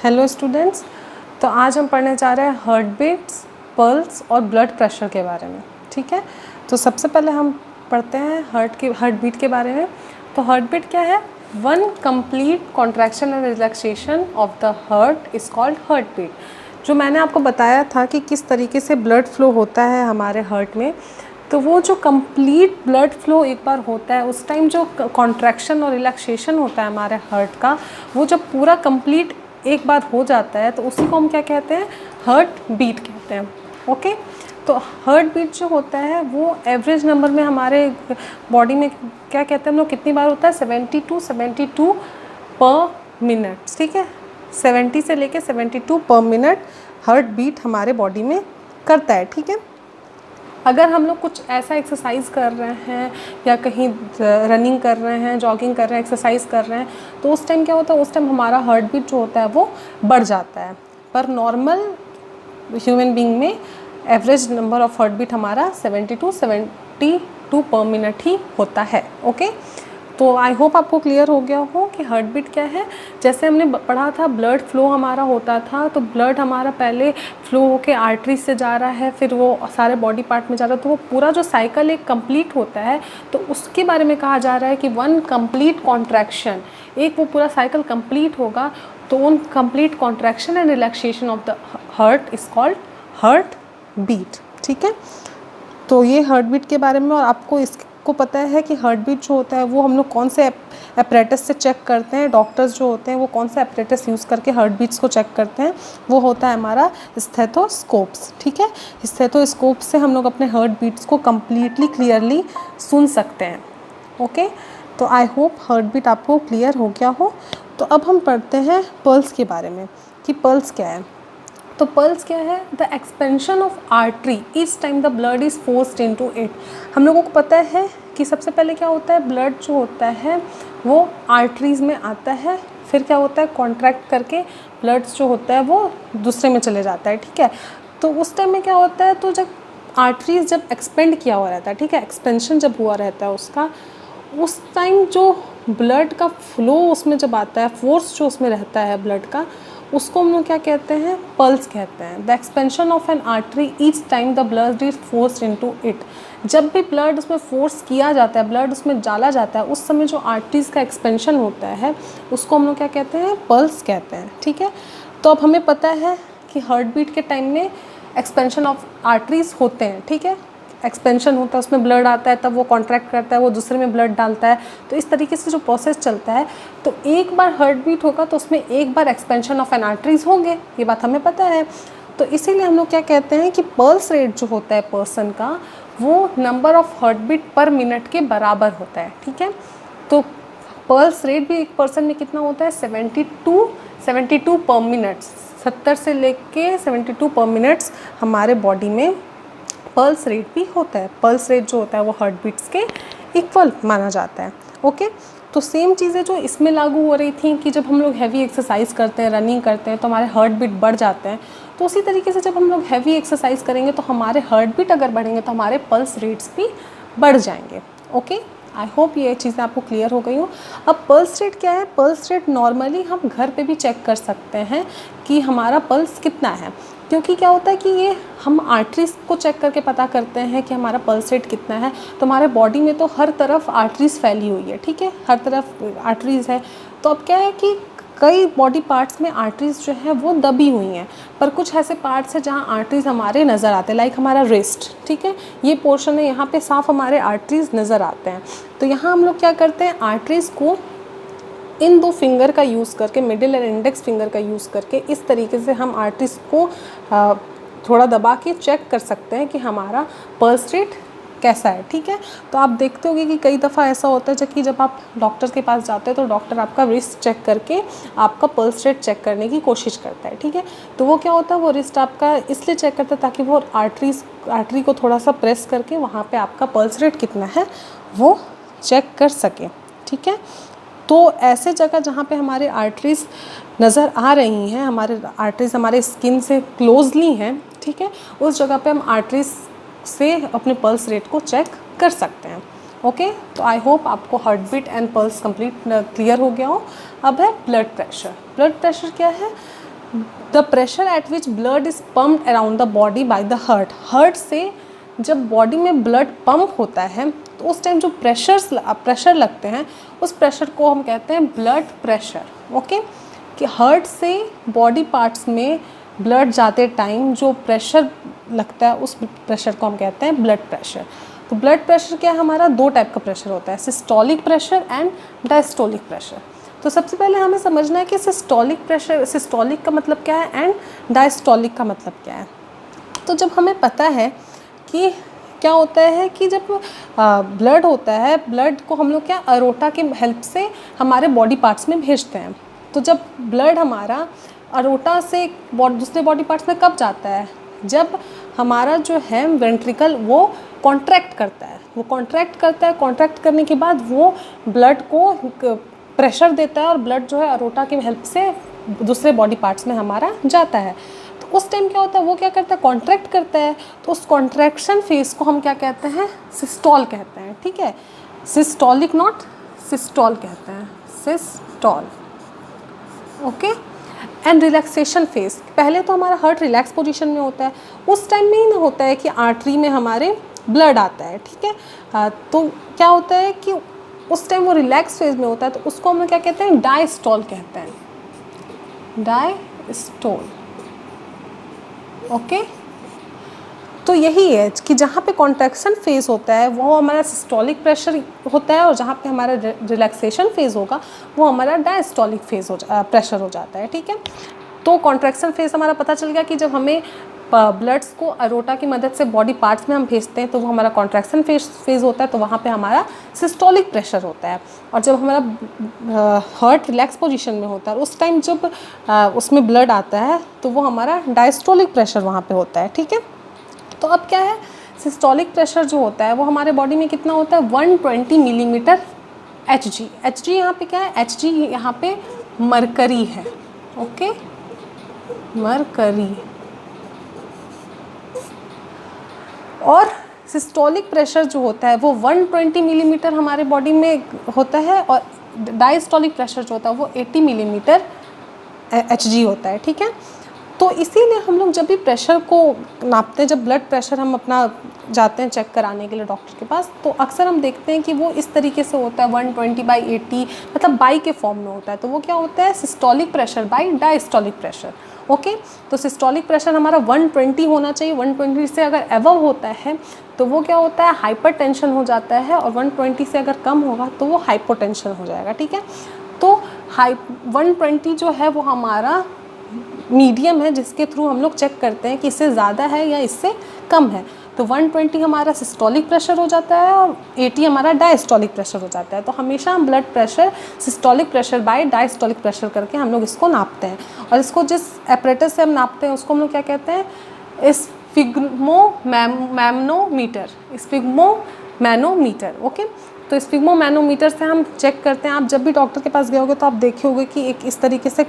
Hello students, तो आज हम पढ़ने जा रहे हैं हार्ट बीट्स, पल्स और ब्लड प्रेशर के बारे में। ठीक है, तो सबसे पहले हम पढ़ते हैं हार्ट बीट के बारे में। तो हार्ट बीट क्या है? One complete contraction and relaxation of the heart is called heart beat. जो मैंने आपको बताया था कि किस तरीके से ब्लड फ्लो होता है हमारे हार्ट में, तो वो जो कंप्लीट ब्लड फ्लो एक बार होता है उस टाइम जो कॉन्ट्रैक्शन और रिलैक्सेशन होता है हमारे हार्ट का, वो जब पूरा कंप्लीट एक बार हो जाता है तो उसी को हम क्या कहते हैं? हार्ट बीट कहते हैं। ओके, तो हार्ट बीट जो होता है वो एवरेज नंबर में हमारे बॉडी में क्या कहते हैं हम लोग, कितनी बार होता है? 72 पर मिनट। ठीक है, 70 से लेके 72 पर मिनट हार्ट बीट हमारे बॉडी में करता है। ठीक है, अगर हम लोग कुछ ऐसा एक्सरसाइज कर रहे हैं या कहीं रनिंग कर रहे हैं, जॉगिंग कर रहे हैं, एक्सरसाइज कर रहे हैं, तो उस टाइम क्या होता है? उस टाइम हमारा हार्ट बीट जो होता है वो बढ़ जाता है। पर नॉर्मल ह्यूमन बीइंग में average number of heart beat हमारा 72 पर मिनट ही होता है। ओके, तो आई होप आपको क्लियर हो गया हो कि हार्ट बीट क्या है। जैसे हमने पढ़ा था ब्लड फ्लो हमारा होता था, तो ब्लड हमारा पहले फ्लो होके आर्टरी से जा रहा है, फिर वो सारे बॉडी पार्ट में जा रहा है, तो वो पूरा जो साइकिल एक कंप्लीट होता है, तो उसके बारे में कहा जा रहा है कि वन कंप्लीट कॉन्ट्रैक्शन, एक वो पूरा साइकिल कंप्लीट होगा तो उन complete contraction and relaxation of the heart is called heart beat. ठीक है, तो ये हार्ट बीट के बारे में। और आपको इसको पता है कि हार्ट बीट जो होता है वो हम लोग कौन से एपरेटस से चेक करते हैं? डॉक्टर्स जो होते हैं वो कौन सा एपरेटस यूज़ करके हार्ट बीट्स को चेक करते हैं? वो होता है हमारा स्टेथोस्कोप्स। ठीक है, स्टेथोस्कोप से हम लोग अपने हार्ट बीट्स को कम्प्लीटली क्लियरली सुन सकते हैं। ओके, तो आई होप हार्ट बीट आपको क्लियर हो गया हो। तो अब हम पढ़ते हैं पल्स के बारे में कि पल्स क्या है। तो पल्स क्या है? The expansion of artery each time the blood is forced into it. हम लोगों को पता है कि सबसे पहले क्या होता है? ब्लड जो होता है वो आर्टरीज़ में आता है, फिर क्या होता है? कॉन्ट्रैक्ट करके ब्लड जो होता है वो दूसरे में चले जाता है। ठीक है, तो उस टाइम में क्या होता है? तो जब आर्टरीज जब एक्सपेंड किया हुआ रहता है, ठीक है, एक्सपेंशन जब हुआ रहता है उसका, उस टाइम जो ब्लड का फ्लो उसमें जब आता है, फोर्स जो उसमें रहता है ब्लड का, उसको हम लोग क्या कहते हैं? पल्स कहते हैं। The expansion of N artery each time the blood is forced into it. जब भी ब्लड उसमें फोर्स किया जाता है, ब्लड उसमें डाला जाता है, उस समय जो आर्टरीज का एक्सपेंशन होता है उसको हम लोग क्या कहते हैं? पल्स कहते हैं। ठीक है, तो अब हमें पता है कि हार्ट बीट के टाइम में एक्सपेंशन ऑफ आर्टरीज होते हैं। ठीक है, एक्सपेंशन होता है, उसमें ब्लड आता है, तब वो कॉन्ट्रैक्ट करता है, वो दूसरे में ब्लड डालता है, तो इस तरीके से जो प्रोसेस चलता है। तो एक बार हार्ट बीट होगा तो उसमें एक बार एक्सपेंशन ऑफ एन आर्टरीज होंगे, ये बात हमें पता है। तो इसीलिए हम लोग क्या कहते हैं कि पल्स रेट जो होता है पर्सन का, वो number of heart beat per minute के बराबर होता है। ठीक है, तो पल्स रेट भी एक पर्सन में कितना होता है? 72 पर मिनट्स, 70 से लेके 72 पर मिनट्स हमारे बॉडी में पल्स रेट भी होता है। पल्स रेट जो होता है वो हार्ट बीट्स के इक्वल माना जाता है। ओके, तो सेम चीज़ें जो इसमें लागू हो रही थी कि जब हम लोग हैवी एक्सरसाइज करते हैं, रनिंग करते हैं, तो हमारे हार्ट बीट बढ़ जाते हैं, तो उसी तरीके से जब हम लोग हैवी एक्सरसाइज करेंगे तो हमारे हार्ट बीट अगर बढ़ेंगे तो हमारे पल्स रेट्स भी बढ़ जाएंगे। ओके, आई होप ये चीज़ें आपको क्लियर हो गई हो। अब पल्स रेट क्या है? पल्स रेट नॉर्मली हम घर पे भी चेक कर सकते हैं कि हमारा पल्स कितना है, क्योंकि क्या होता है कि ये हम आर्टरीज़ को चेक करके पता करते हैं कि हमारा पल्स रेट कितना है। तो हमारे बॉडी में तो हर तरफ आर्टरीज़ फैली हुई है। ठीक है, हर तरफ आर्टरीज़ है, तो अब क्या है कि कई बॉडी पार्ट्स में आर्टरीज़ जो है वो दबी हुई हैं, पर कुछ ऐसे पार्ट्स हैं जहाँ आर्टरीज़ हमारे नज़र आते हैं, लाइक हमारा रिस्ट। ठीक है, ये पोर्शन है, यहाँ पे साफ हमारे आर्टरीज़ नज़र आते हैं। तो यहाँ हम लोग क्या करते हैं? आर्टरीज़ को इन दो फिंगर का यूज़ करके, मिडिल और इंडेक्स फिंगर का यूज़ करके, इस तरीके से हम आर्टरीज़ को थोड़ा दबा के चेक कर सकते हैं कि हमारा पल्स रेट कैसा है। ठीक है, तो आप देखते होंगे कि कई दफ़ा ऐसा होता है कि जब आप डॉक्टर के पास जाते हैं तो डॉक्टर आपका रिस्ट चेक करके आपका पल्स रेट चेक करने की कोशिश करता है। ठीक है, तो वो क्या होता है? वो रिस्ट आपका इसलिए चेक करता है ताकि वो आर्टरी को थोड़ा सा प्रेस करके वहाँ पे आपका पल्स रेट कितना है वो चेक कर सके। ठीक है, तो ऐसे जगह जहाँ पे हमारे आर्टरीज़ नज़र आ रही हैं, हमारे आर्टरीज़ हमारे स्किन से क्लोजली हैं, ठीक है, उस जगह पे हम आर्टरीज़ से अपने पल्स रेट को चेक कर सकते हैं। ओके, तो आई होप आपको heart beat and pulse clear हो गया हो। अब है ब्लड प्रेशर। ब्लड प्रेशर क्या है? The pressure at which blood is pumped around the body by the heart. Heart से जब बॉडी में ब्लड पंप होता है तो उस टाइम जो प्रेशर लगते हैं उस प्रेशर को हम कहते हैं ब्लड प्रेशर। ओके, कि हार्ट से बॉडी पार्ट्स में ब्लड जाते टाइम जो प्रेशर लगता है उस प्रेशर को हम कहते हैं ब्लड प्रेशर। तो ब्लड प्रेशर क्या है, हमारा दो टाइप का प्रेशर होता है, systolic pressure and diastolic pressure. तो सबसे पहले हमें समझना है कि सिस्टोलिक प्रेशर, सिस्टोलिक का मतलब क्या है एंड डायस्टोलिक का मतलब क्या है। तो जब हमें पता है कि क्या होता है कि जब ब्लड होता है, ब्लड को हम लोग क्या अरोटा की हेल्प से हमारे बॉडी पार्ट्स में भेजते हैं। तो जब ब्लड हमारा अरोटा से दूसरे बॉडी पार्ट्स में कब जाता है, जब हमारा जो है वेंट्रिकल वो कॉन्ट्रैक्ट करता है, वो कॉन्ट्रैक्ट करता है, कॉन्ट्रैक्ट करने के बाद वो ब्लड को प्रेशर देता है और ब्लड जो है अरोटा की हेल्प से दूसरे बॉडी पार्ट्स में हमारा जाता है। तो उस टाइम क्या होता है, वो क्या करता है, कॉन्ट्रैक्ट करता है। तो उस कॉन्ट्रैक्शन फेज को हम क्या कहते हैं, सिस्टोल कहते हैं। ठीक है, सिस्टोलिक नॉट सिस्टोल कहते हैं, systole. Okay, and relaxation phase, पहले तो हमारा हार्ट रिलैक्स पोजीशन में होता है, उस टाइम में ही ना होता है कि आर्टरी में हमारे ब्लड आता है। ठीक है, तो क्या होता है कि उस टाइम वो रिलैक्स फेज में होता है, तो उसको हम क्या कहते हैं, डायस्टोल कहते हैं, डायस्टोल। ओके, तो यही है कि जहाँ पे कॉन्ट्रैक्शन फेज होता है वो हमारा सिस्टोलिक प्रेशर होता है और जहाँ पे हमारा रिलैक्सेशन फेज होगा वो हमारा डायस्टोलिक फेज प्रेशर हो जाता है। ठीक है, तो कॉन्ट्रैक्शन फेज हमारा पता चल गया कि जब हमें ब्लड्स को अरोटा की मदद से बॉडी पार्ट्स में हम भेजते हैं तो वो हमारा कॉन्ट्रैक्शन फेज होता है, तो वहाँ पे हमारा सिस्टोलिक प्रेशर होता है। और जब हमारा हार्ट रिलैक्स पोजीशन में होता है उस टाइम जब उसमें ब्लड आता है तो वो हमारा डायस्टोलिक प्रेशर वहाँ पे होता है। ठीक है, तो अब क्या है, सिस्टोलिक प्रेशर जो होता है वो हमारे बॉडी में कितना होता है, 120 मिलीमीटर Hg। Hg यहाँ पे क्या है, Hg यहाँ पे मरकरी है। Okay, mercury. और सिस्टोलिक प्रेशर जो होता है वो 120 मिलीमीटर हमारे बॉडी में होता है और डायस्टोलिक प्रेशर जो होता है वो 80 मिलीमीटर Hg होता है। ठीक है, तो इसीलिए हम लोग जब भी प्रेशर को नापते हैं, जब ब्लड प्रेशर हम अपना जाते हैं चेक कराने के लिए डॉक्टर के पास, तो अक्सर हम देखते हैं कि वो इस तरीके से होता है 120/80, मतलब बाई के फॉर्म में होता है। तो वो क्या होता है, systolic pressure by diastolic pressure. Okay, तो सिस्टोलिक प्रेशर हमारा 120 होना चाहिए, 120 से अगर एबव होता है तो वो क्या होता है, हाइपरटेंशन हो जाता है, और 120 से अगर कम होगा तो वो हाइपोटेंशन हो जाएगा। ठीक है, तो 120 जो है वो हमारा मीडियम है जिसके थ्रू हम लोग चेक करते हैं कि इससे ज़्यादा है या इससे कम है। तो 120 हमारा सिस्टोलिक प्रेशर हो जाता है और 80 हमारा डायस्टोलिक प्रेशर हो जाता है। तो हमेशा हम blood pressure systolic pressure by diastolic pressure करके हम लोग इसको नापते हैं। और इसको जिस एपरेटस से हम नापते हैं उसको हम लोग क्या कहते हैं, स्फिग्मोमैनोमीटर। ओके, तो स्फिग्मोमैनोमीटर से हम चेक करते हैं। आप जब भी डॉक्टर के पास गए होगे तो आप देखे होगे कि एक इस तरीके से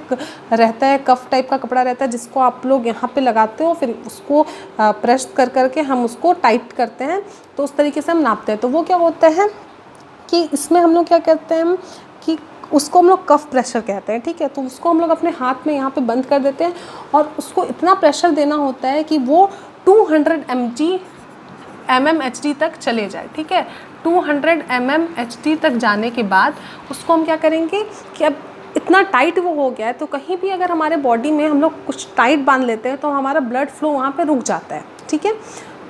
रहता है, कफ टाइप का कपड़ा रहता है जिसको आप लोग यहाँ पे लगाते हो, फिर उसको प्रेस कर करके हम उसको टाइट करते हैं, तो उस तरीके से हम नापते हैं। तो वो क्या होता है कि इसमें हम लोग क्या कहते हैं कि उसको हम लोग कफ प्रेशर कहते हैं। ठीक है, तो उसको हम लोग अपने हाथ में यहाँ पे बंद कर देते हैं और उसको इतना प्रेशर देना होता है कि वो 200 mmHg तक चले जाए। ठीक है, 200 mmHg तक जाने के बाद उसको हम क्या करेंगे कि अब इतना टाइट वो हो गया है, तो कहीं भी अगर हमारे बॉडी में हम लोग कुछ टाइट बांध लेते हैं तो हमारा ब्लड फ्लो वहाँ पे रुक जाता है। ठीक है,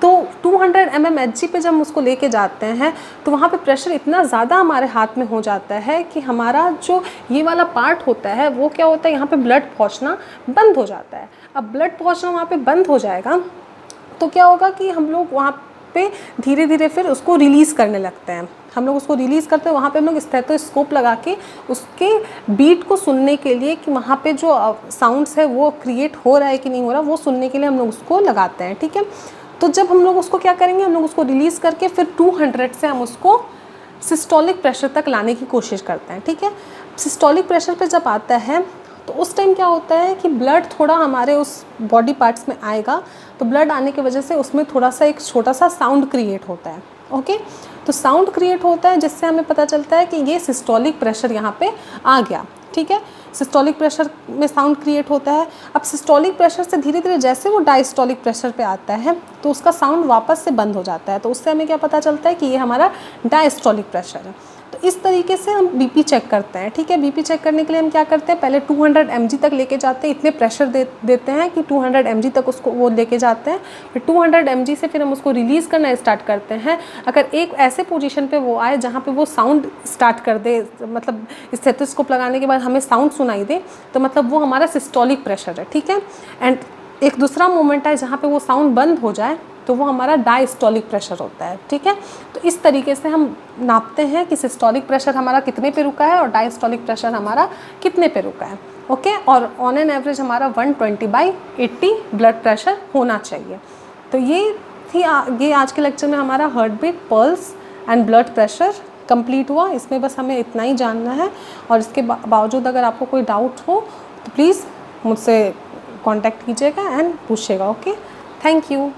तो 200 mmHg पे जब हम उसको लेके जाते हैं तो वहाँ पे प्रेशर इतना ज़्यादा हमारे हाथ में हो जाता है कि हमारा जो ये वाला पार्ट होता है वो क्या होता है, यहाँ पे ब्लड पहुँचना बंद हो जाता है। अब ब्लड पहुँचना वहाँ पे बंद हो जाएगा तो क्या होगा कि हम लोग वहाँ पे धीरे धीरे फिर उसको रिलीज़ करने लगते हैं। हम लोग उसको रिलीज़ करते हैं, वहाँ पे हम लोग स्टेथोस्कोप लगा के उसके बीट को सुनने के लिए कि वहाँ पे जो साउंड्स है वो क्रिएट हो रहा है कि नहीं हो रहा, वो सुनने के लिए हम लोग उसको लगाते हैं। ठीक है, तो जब हम लोग उसको क्या करेंगे, हम लोग उसको रिलीज़ करके फिर 200 से हम उसको सिस्टोलिक प्रेशर तक लाने की कोशिश करते हैं। ठीक है, सिस्टोलिक प्रेशर पे जब आता है तो उस टाइम क्या होता है कि ब्लड थोड़ा हमारे उस बॉडी पार्ट्स में आएगा, तो ब्लड आने की वजह से उसमें थोड़ा सा एक छोटा सा साउंड क्रिएट होता है। ओके। तो साउंड क्रिएट होता है जिससे हमें पता चलता है कि ये सिस्टोलिक प्रेशर यहाँ पे आ गया, ठीक है। सिस्टोलिक प्रेशर में साउंड क्रिएट होता है। अब सिस्टोलिक प्रेशर से धीरे धीरे जैसे वो डायस्टोलिक प्रेशर पे आता है तो उसका साउंड वापस से बंद हो जाता है, तो उससे हमें क्या पता चलता है कि ये हमारा डायस्टोलिक प्रेशर है। तो इस तरीके से हम बीपी चेक करते हैं, ठीक है। बीपी चेक करने के लिए हम क्या करते हैं, पहले 200 mg तक लेके जाते हैं, इतने प्रेशर देते हैं कि 200 mg तक उसको वो लेके जाते हैं। फिर 200 mg से फिर हम उसको रिलीज़ करना स्टार्ट करते हैं। अगर एक ऐसे पोजीशन पे वो आए जहाँ पे वो साउंड स्टार्ट कर दे, मतलब स्टेथोस्कोप लगाने के बाद हमें साउंड सुनाई दे, तो मतलब वो हमारा सिस्टोलिक प्रेशर है, ठीक है। एंड एक दूसरा मोमेंट है जहाँ पे वो साउंड बंद हो जाए तो वो हमारा डायस्टोलिक प्रेशर होता है, ठीक है। तो इस तरीके से हम नापते हैं कि सिस्टोलिक प्रेशर हमारा कितने पे रुका है और डायस्टोलिक प्रेशर हमारा कितने पे रुका है, ओके। और ऑन एन एवरेज हमारा 120/80 ब्लड प्रेशर होना चाहिए। तो ये आज के लेक्चर में हमारा heart beat, pulse and blood pressure complete हुआ। इसमें बस हमें इतना ही जानना है, और इसके बावजूद अगर आपको कोई डाउट हो तो प्लीज़ मुझसे कांटेक्ट कीजिएगा एंड पूछिएगा, ओके। Thank you.